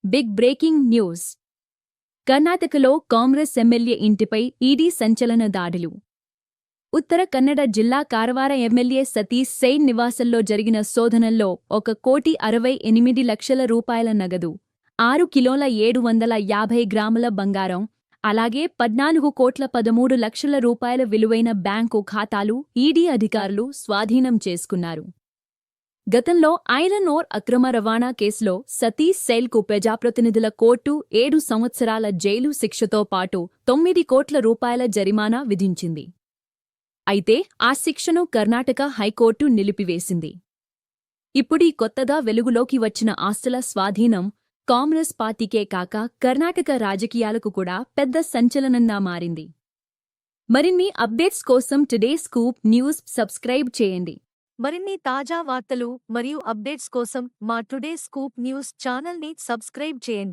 Big breaking news. కర్ణాటకలో Congress MLA ఇంటిపై ED సంచలన దాడులు. ఉత్తర కన్నడ జిల్లా కారవార ఎమ్మెల్యే సతీష్ సెయిన్ నివాసంలో జరిగిన శోధనల్లో 1,68,00,000 రూపాయల నగదు, 6 కిలోల 750 గ్రాముల బంగారం, అలాగే 14,13,00,000 రూపాయల విలువైన బ్యాంకు ఖాతాలు ఈడీ అధికారులు స్వాధీనం చేసుకున్నారు. గతంలో ఐరన్ ఓర్ అక్రమ రవాణా కేసులో సతీష్ సెయిన్కు ప్రజాప్రతినిధుల కోర్టు 7 సంవత్సరాల జైలు శిక్షతో పాటు 9 కోట్ల రూపాయల జరిమానా విధించింది. అయితే ఆ శిక్షను కర్ణాటక హైకోర్టు నిలిపివేసింది. ఇప్పుడీ కొత్తగా వెలుగులోకి వచ్చిన ఆస్తుల స్వాధీనం కాంగ్రెస్ పార్టీకే కాక కర్ణాటక రాజకీయాలకు కూడా పెద్ద సంచలనంగా మారింది. మరిన్ని అప్డేట్స్ కోసం టుడే స్కూప్ న్యూస్ సబ్స్క్రైబ్ చేయండి. మరిన్ని తాజా వార్తలు మరియు అప్డేట్స్ కోసం మా టుడే స్కూప్ న్యూస్ ఛానల్ని సబ్స్క్రైబ్ చేయండి.